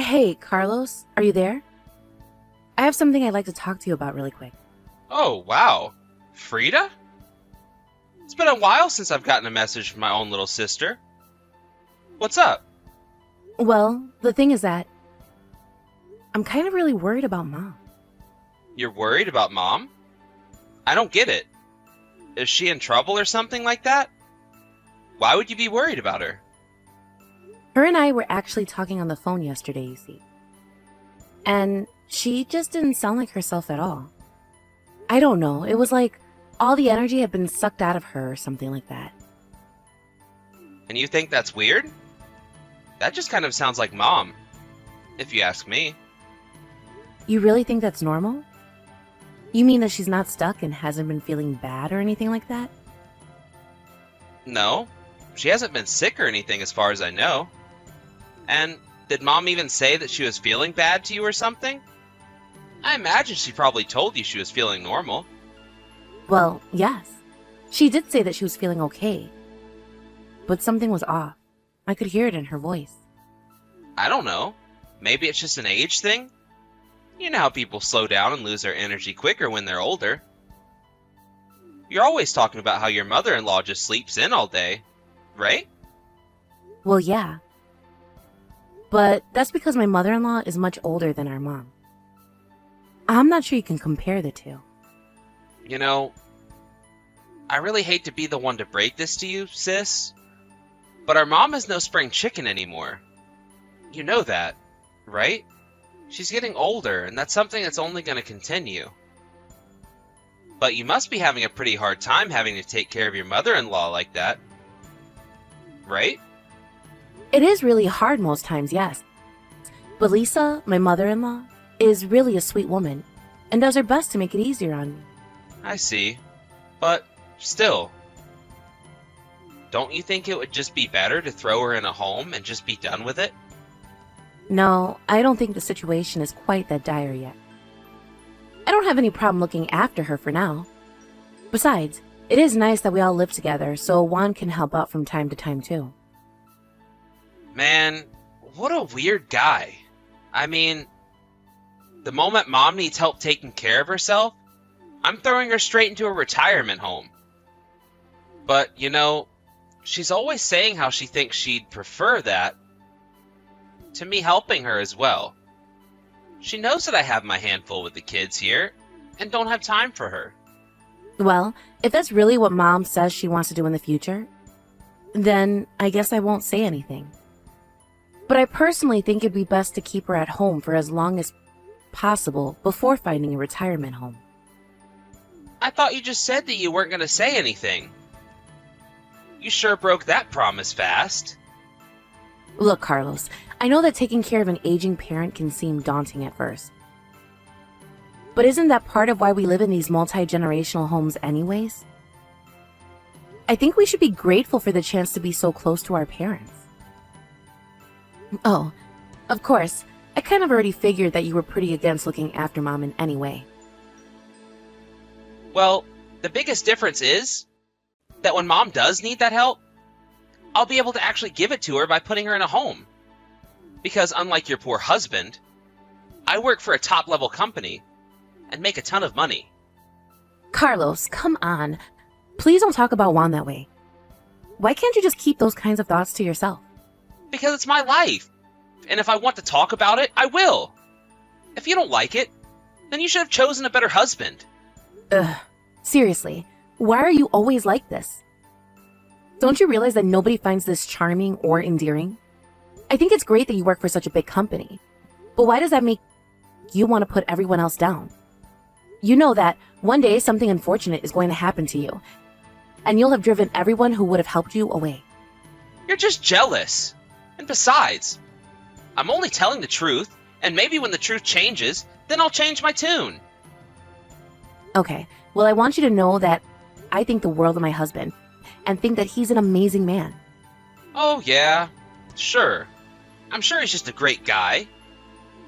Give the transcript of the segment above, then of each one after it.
Hey, Carlos, are you there? I have something I'd like to talk to you about really quick. Oh, wow. Frida? It's been a while since I've gotten a message from my own little sister. What's up? Well, the thing is that I'm kind of really worried about Mom. You're worried about Mom? I don't get it. Is she in trouble or something like that? Why would you be worried about her? Her and I were actually talking on the phone yesterday, you see. And she just didn't sound like herself at all. I don't know, it was like all the energy had been sucked out of her or something like that. And you think that's weird? That just kind of sounds like Mom, if you ask me. You really think that's normal? You mean that she's not stuck and hasn't been feeling bad or anything like that? No, she hasn't been sick or anything as far as I know. And did Mom even say that she was feeling bad to you or something? I imagine she probably told you she was feeling normal. Well, yes. She did say that she was feeling okay. But something was off. I could hear it in her voice. I don't know. Maybe it's just an age thing? You know how people slow down and lose their energy quicker when they're older. You're always talking about how your mother-in-law just sleeps in all day, right? Well, yeah. But that's because my mother-in-law is much older than our mom. I'm not sure you can compare the two. You know, I really hate to be the one to break this to you, sis, but our mom is no spring chicken anymore. You know that, right? She's getting older, and that's something that's only going to continue. But you must be having a pretty hard time having to take care of your mother-in-law like that, right? It is really hard most times, yes. But Lisa, my mother-in-law, is really a sweet woman and does her best to make it easier on me. I see. But still, don't you think it would just be better to throw her in a home and just be done with it? No, I don't think the situation is quite that dire yet. I don't have any problem looking after her for now. Besides, it is nice that we all live together, so Juan can help out from time to time too. Man, what a weird guy. I mean, the moment Mom needs help taking care of herself, I'm throwing her straight into a retirement home. But, you know, she's always saying how she thinks she'd prefer that to me helping her as well. She knows that I have my handful with the kids here and don't have time for her. Well, if that's really what Mom says she wants to do in the future, then I guess I won't say anything. But I personally think it'd be best to keep her at home for as long as possible before finding a retirement home. I thought you just said that you weren't going to say anything. You sure broke that promise fast. Look, Carlos, I know that taking care of an aging parent can seem daunting at first. But isn't that part of why we live in these multi-generational homes anyways? I think we should be grateful for the chance to be so close to our parents. Oh, of course, I kind of already figured that you were pretty against looking after Mom in any way. Well, the biggest difference is that when Mom does need that help, I'll be able to actually give it to her by putting her in a home. Because unlike your poor husband, I work for a top-level company and make a ton of money. Carlos, come on. Please don't talk about Juan that way. Why can't you just keep those kinds of thoughts to yourself? Because it's my life. And if I want to talk about it, I will. If you don't like it, then you should have chosen a better husband. Ugh. Seriously, why are you always like this? Don't you realize that nobody finds this charming or endearing? I think it's great that you work for such a big company. But why does that make you want to put everyone else down? You know that one day something unfortunate is going to happen to you, and you'll have driven everyone who would have helped you away. You're just jealous. And besides, I'm only telling the truth, and maybe when the truth changes, then I'll change my tune. Okay, well, I want you to know that I think the world of my husband, and think that he's an amazing man. Oh, yeah, sure. I'm sure he's just a great guy.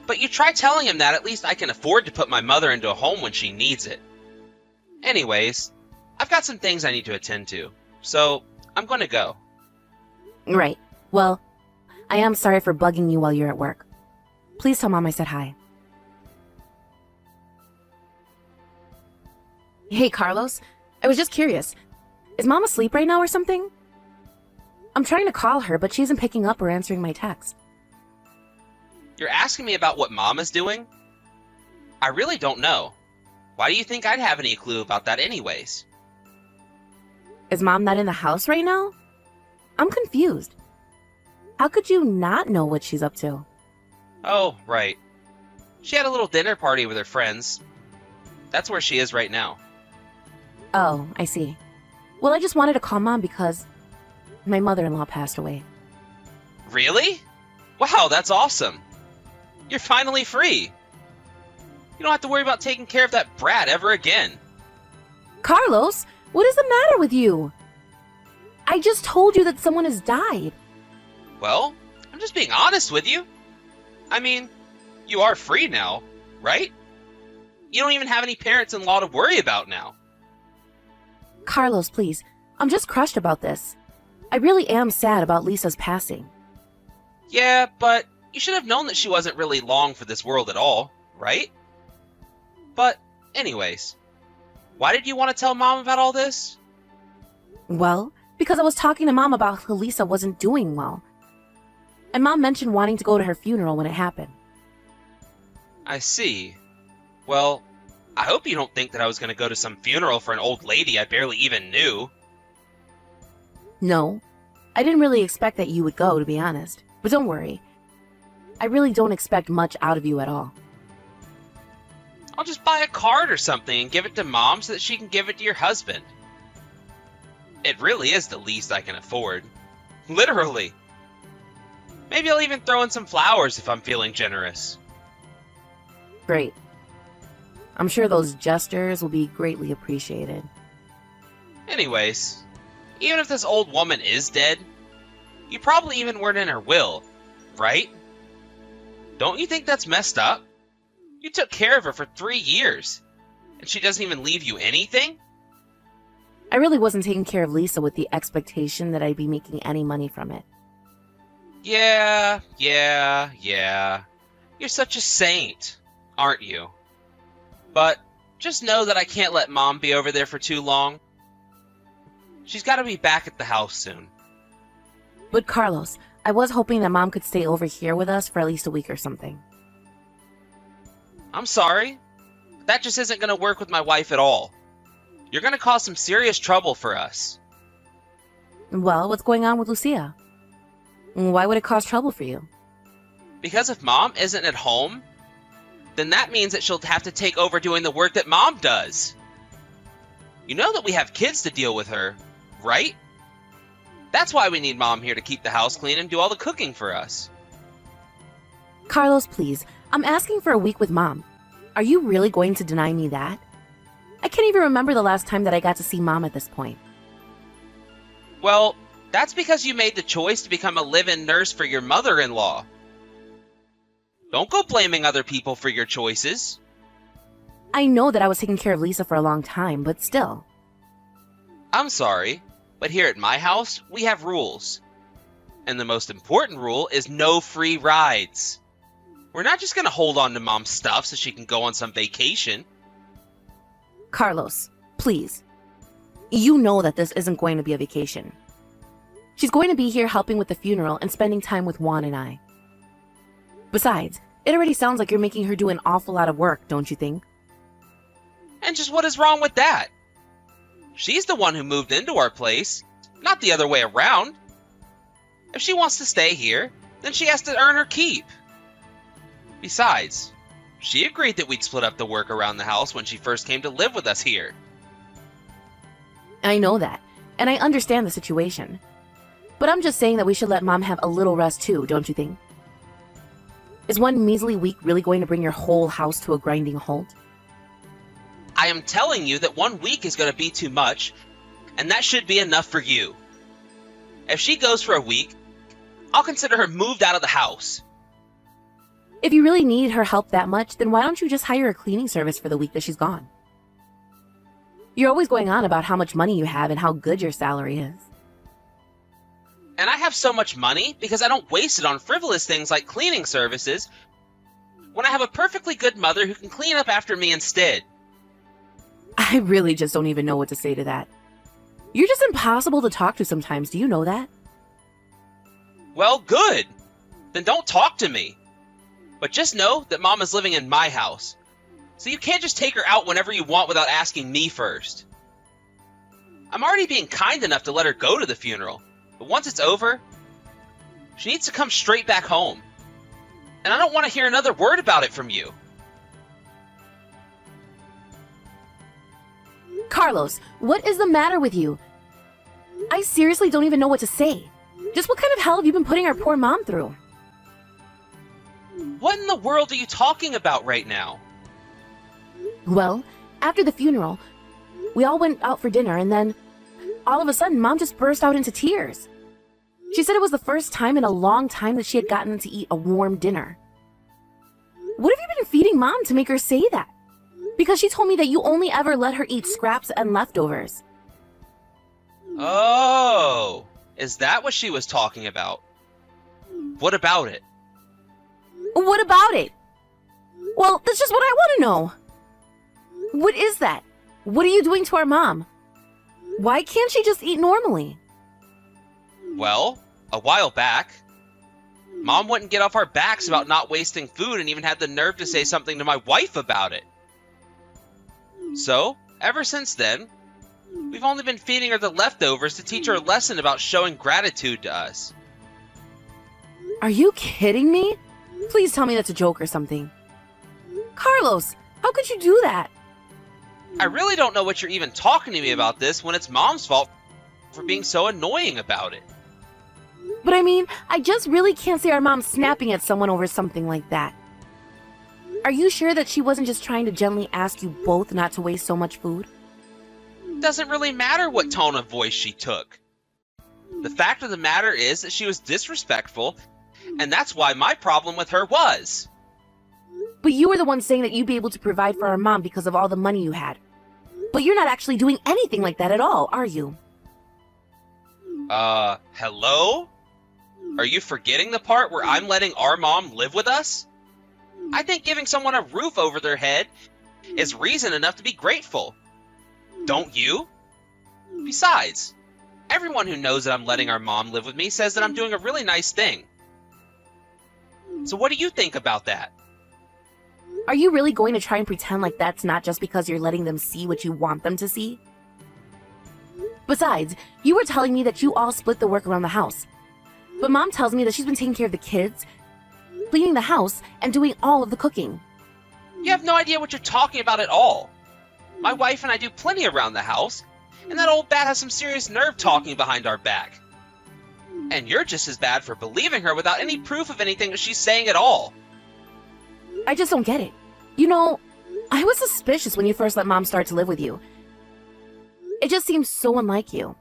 But you try telling him that at least I can afford to put my mother into a home when she needs it. Anyways, I've got some things I need to attend to, so I'm going to go. Right. Well, I am sorry for bugging you while you're at work. Please tell Mom I said hi. Hey, Carlos. I was just curious. Is Mom asleep right now or something? I'm trying to call her, but she isn't picking up or answering my text. You're asking me about what Mom is doing? I really don't know. Why do you think I'd have any clue about that anyways? Is Mom not in the house right now? I'm confused. How could you not know what she's up to? Oh, right. She had a little dinner party with her friends. That's where she is right now. Oh, I see. Well, I just wanted to call Mom because my mother-in-law passed away. Really? Wow, that's awesome. You're finally free. You don't have to worry about taking care of that brat ever again. Carlos, what is the matter with you? I just told you that someone has died. Well, I'm just being honest with you. I mean, you are free now, right? You don't even have any parents-in-law to worry about now. Carlos, please. I'm just crushed about this. I really am sad about Lisa's passing. Yeah, but you should have known that she wasn't really long for this world at all, right? But, anyways, why did you want to tell Mom about all this? Well, because I was talking to Mom about how Lisa wasn't doing well. And Mom mentioned wanting to go to her funeral when it happened. I see. Well, I hope you don't think that I was going to go to some funeral for an old lady I barely even knew. No, I didn't really expect that you would go, to be honest. But don't worry. I really don't expect much out of you at all. I'll just buy a card or something and give it to Mom so that she can give it to your husband. It really is the least I can afford. Literally. Maybe I'll even throw in some flowers if I'm feeling generous. Great. I'm sure those gestures will be greatly appreciated. Anyways, even if this old woman is dead, you probably even weren't in her will, right? Don't you think that's messed up? You took care of her for 3 years, and she doesn't even leave you anything? I really wasn't taking care of Lisa with the expectation that I'd be making any money from it. Yeah. You're such a saint, aren't you? But just know that I can't let Mom be over there for too long. She's got to be back at the house soon. But Carlos, I was hoping that Mom could stay over here with us for at least a week or something. I'm sorry. That just isn't going to work with my wife at all. You're going to cause some serious trouble for us. Well, what's going on with Lucia? Why would it cause trouble for you? Because if Mom isn't at home, then that means that she'll have to take over doing the work that Mom does. You know that we have kids to deal with her, right? That's why we need Mom here to keep the house clean and do all the cooking for us. Carlos, please. I'm asking for a week with Mom. Are you really going to deny me that? I can't even remember the last time that I got to see Mom at this point. Well, that's because you made the choice to become a live-in nurse for your mother-in-law. Don't go blaming other people for your choices. I know that I was taking care of Lisa for a long time, but still. I'm sorry, but here at my house, we have rules. And the most important rule is no free rides. We're not just going to hold on to Mom's stuff so she can go on some vacation. Carlos, please. You know that this isn't going to be a vacation. She's going to be here helping with the funeral and spending time with Juan and I. Besides, it already sounds like you're making her do an awful lot of work, don't you think? And just what is wrong with that? She's the one who moved into our place, not the other way around. If she wants to stay here, then she has to earn her keep. Besides, she agreed that we'd split up the work around the house when she first came to live with us here. I know that, and I understand the situation. But I'm just saying that we should let Mom have a little rest too, don't you think? Is one measly week really going to bring your whole house to a grinding halt? I am telling you that 1 week is going to be too much, and that should be enough for you. If she goes for a week, I'll consider her moved out of the house. If you really need her help that much, then why don't you just hire a cleaning service for the week that she's gone? You're always going on about how much money you have and how good your salary is. And I have so much money because I don't waste it on frivolous things like cleaning services, when I have a perfectly good mother who can clean up after me instead? I really just don't even know what to say to that. You're just impossible to talk to sometimes, do you know that? Well, good. Then don't talk to me. But just know that Mom is living in my house. So you can't just take her out whenever you want without asking me first. I'm already being kind enough to let her go to the funeral. But once it's over, she needs to come straight back home. And I don't want to hear another word about it from you. Carlos, what is the matter with you? I seriously don't even know what to say. Just what kind of hell have you been putting our poor mom through? What in the world are you talking about right now? Well, after the funeral, we all went out for dinner and then, all of a sudden, Mom just burst out into tears. She said it was the first time in a long time that she had gotten to eat a warm dinner. What have you been feeding Mom to make her say that? Because she told me that you only ever let her eat scraps and leftovers. Oh, is that what she was talking about? What about it? What about it? Well, that's just what I want to know. What is that? What are you doing to our mom? Why can't she just eat normally? Well, a while back, Mom wouldn't get off our backs about not wasting food and even had the nerve to say something to my wife about it. So, ever since then, we've only been feeding her the leftovers to teach her a lesson about showing gratitude to us. Are you kidding me? Please tell me that's a joke or something. Carlos, how could you do that? I really don't know what you're even talking to me about this when it's Mom's fault for being so annoying about it. But I mean, I just really can't see our mom snapping at someone over something like that. Are you sure that she wasn't just trying to gently ask you both not to waste so much food? Doesn't really matter what tone of voice she took. The fact of the matter is that she was disrespectful, and that's why my problem with her was. But you were the one saying that you'd be able to provide for our mom because of all the money you had. But you're not actually doing anything like that at all, are you? Hello? Are you forgetting the part where I'm letting our mom live with us? I think giving someone a roof over their head is reason enough to be grateful. Don't you? Besides, everyone who knows that I'm letting our mom live with me says that I'm doing a really nice thing. So what do you think about that? Are you really going to try and pretend like that's not just because you're letting them see what you want them to see? Besides, you were telling me that you all split the work around the house. But Mom tells me that she's been taking care of the kids, cleaning the house, and doing all of the cooking. You have no idea what you're talking about at all. My wife and I do plenty around the house, and that old bat has some serious nerve talking behind our back. And you're just as bad for believing her without any proof of anything that she's saying at all. I just don't get it. You know, I was suspicious when you first let Mom start to live with you. It just seems so unlike you.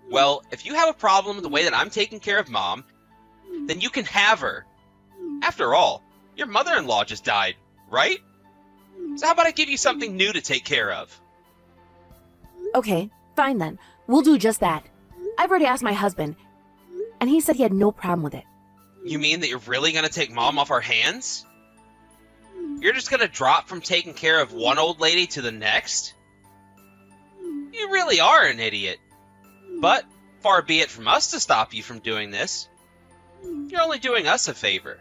Well, if you have a problem with the way that I'm taking care of Mom, then you can have her. After all, your mother-in-law just died, right? So how about I give you something new to take care of? Okay, fine then. We'll do just that. I've already asked my husband, and he said he had no problem with it. You mean that you're really going to take Mom off our hands? You're just going to drop from taking care of one old lady to the next? You really are an idiot. But far be it from us to stop you from doing this. You're only doing us a favor.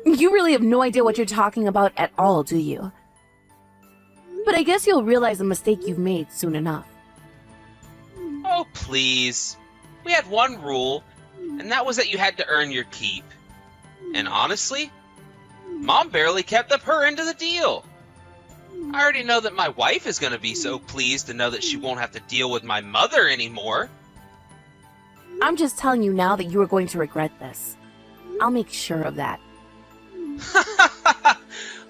You really have no idea what you're talking about at all, do you? But I guess you'll realize the mistake you've made soon enough. Oh, please. We had one rule, and that was that you had to earn your keep. And honestly, Mom barely kept up her end of the deal. I already know that my wife is going to be so pleased to know that she won't have to deal with my mother anymore. I'm just telling you now that you are going to regret this. I'll make sure of that.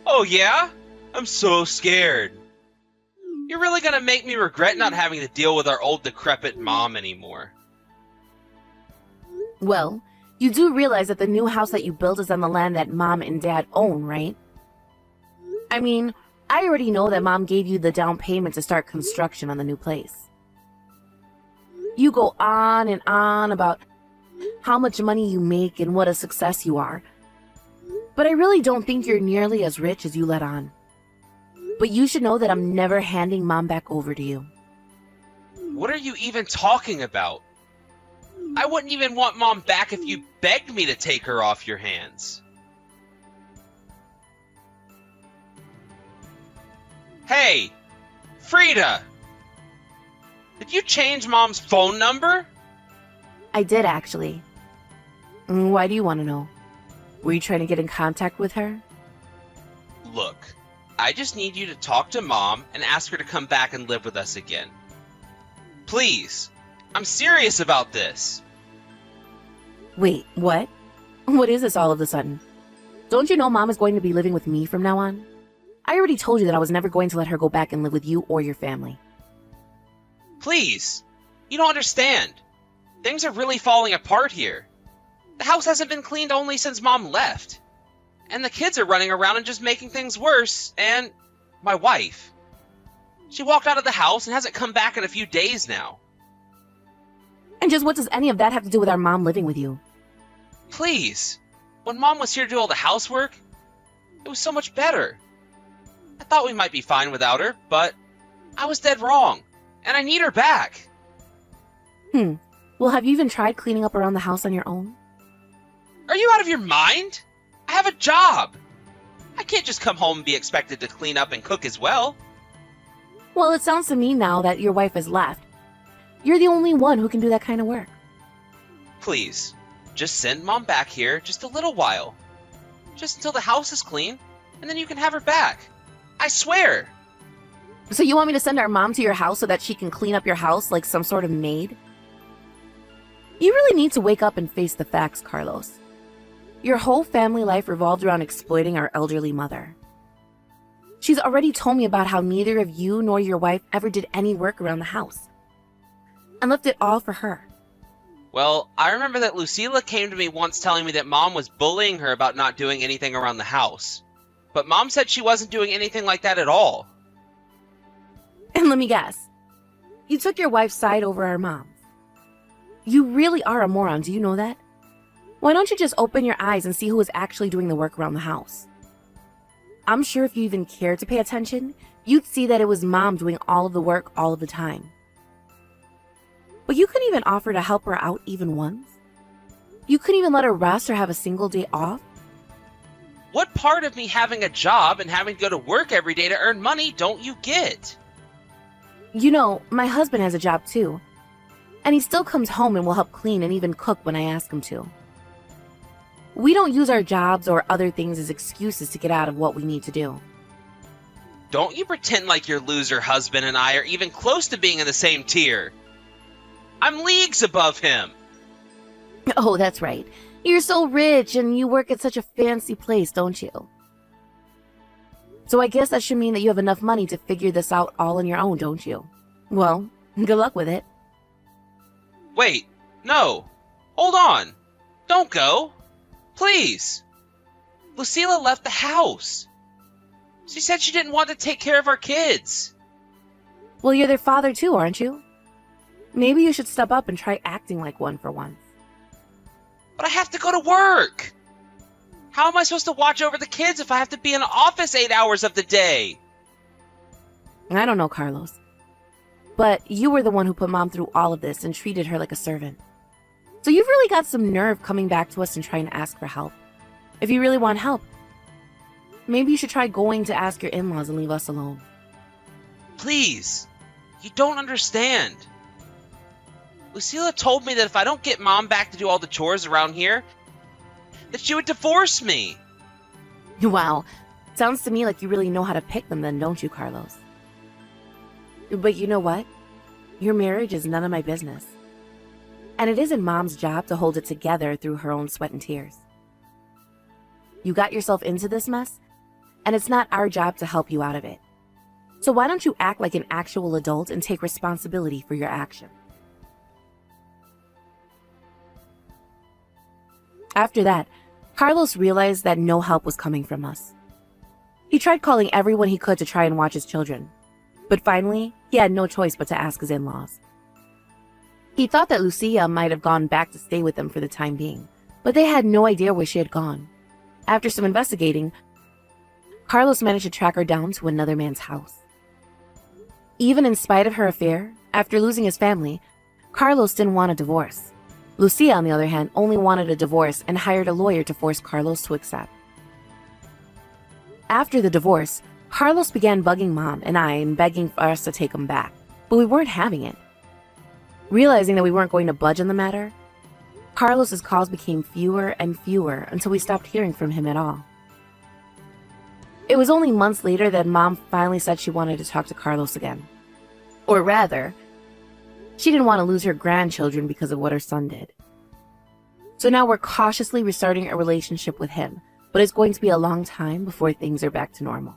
Oh yeah? I'm so scared. You're really going to make me regret not having to deal with our old decrepit mom anymore. Well, you do realize that the new house that you built is on the land that Mom and Dad own, right? I mean, I already know that Mom gave you the down payment to start construction on the new place. You go on and on about how much money you make and what a success you are. But I really don't think you're nearly as rich as you let on. But you should know that I'm never handing Mom back over to you. What are you even talking about? I wouldn't even want Mom back if you begged me to take her off your hands. Hey, Frida! Did you change Mom's phone number? I did, actually. Why do you want to know? Were you trying to get in contact with her? Look, I just need you to talk to Mom and ask her to come back and live with us again. Please, I'm serious about this. Wait, what? What is this all of a sudden? Don't you know Mom is going to be living with me from now on? I already told you that I was never going to let her go back and live with you or your family. Please, you don't understand. Things are really falling apart here. The house hasn't been cleaned only since Mom left. And the kids are running around and just making things worse, and my wife. She walked out of the house and hasn't come back in a few days now. And just what does any of that have to do with our mom living with you? Please, when Mom was here to do all the housework, it was so much better. I thought we might be fine without her, but I was dead wrong, and I need her back. Well, have you even tried cleaning up around the house on your own? Are you out of your mind? I have a job. I can't just come home and be expected to clean up and cook as well. Well, it sounds to me now that your wife has left. You're the only one who can do that kind of work. Please, just send Mom back here just a little while. Just until the house is clean, and then you can have her back. I swear. So you want me to send our mom to your house so that she can clean up your house like some sort of maid? You really need to wake up and face the facts, Carlos. Your whole family life revolved around exploiting our elderly mother. She's already told me about how neither of you nor your wife ever did any work around the house, and left it all for her. Well, I remember that Lucila came to me once telling me that Mom was bullying her about not doing anything around the house. But Mom said she wasn't doing anything like that at all. And let me guess, you took your wife's side over our mom's. You really are a moron, do you know that? Why don't you just open your eyes and see who is actually doing the work around the house? I'm sure if you even cared to pay attention, you'd see that it was Mom doing all of the work all of the time. But you couldn't even offer to help her out even once? You couldn't even let her rest or have a single day off? What part of me having a job and having to go to work every day to earn money don't you get? You know, my husband has a job too. And he still comes home and will help clean and even cook when I ask him to. We don't use our jobs or other things as excuses to get out of what we need to do. Don't you pretend like your loser husband and I are even close to being in the same tier. I'm leagues above him. Oh, that's right. You're so rich and you work at such a fancy place, don't you? So I guess that should mean that you have enough money to figure this out all on your own, don't you? Well, good luck with it. Wait, no. Hold on. Don't go. Please. Lucila left the house. She said she didn't want to take care of our kids. Well, you're their father too, aren't you? Maybe you should step up and try acting like one for once. But I have to go to work. How am I supposed to watch over the kids if I have to be in the office 8 hours of the day? I don't know, Carlos. But you were the one who put Mom through all of this and treated her like a servant. So you've really got some nerve coming back to us and trying to ask for help. If you really want help, maybe you should try going to ask your in-laws and leave us alone. Please. You don't understand. Lucila told me that if I don't get Mom back to do all the chores around here, that she would divorce me. Wow. Sounds to me like you really know how to pick them then, don't you, Carlos? But you know what? Your marriage is none of my business. And it isn't Mom's job to hold it together through her own sweat and tears. You got yourself into this mess, and it's not our job to help you out of it. So why don't you act like an actual adult and take responsibility for your actions? After that, Carlos realized that no help was coming from us. He tried calling everyone he could to try and watch his children. But finally, he had no choice but to ask his in-laws. He thought that Lucia might have gone back to stay with them for the time being, but they had no idea where she had gone. After some investigating, Carlos managed to track her down to another man's house. Even in spite of her affair, after losing his family, Carlos didn't want a divorce. Lucia, on the other hand, only wanted a divorce and hired a lawyer to force Carlos to accept. After the divorce, Carlos began bugging Mom and I and begging for us to take him back, but we weren't having it. Realizing that we weren't going to budge on the matter, Carlos's calls became fewer and fewer until we stopped hearing from him at all. It was only months later that Mom finally said she wanted to talk to Carlos again. Or rather, she didn't want to lose her grandchildren because of what her son did. So now we're cautiously restarting a relationship with him, but it's going to be a long time before things are back to normal.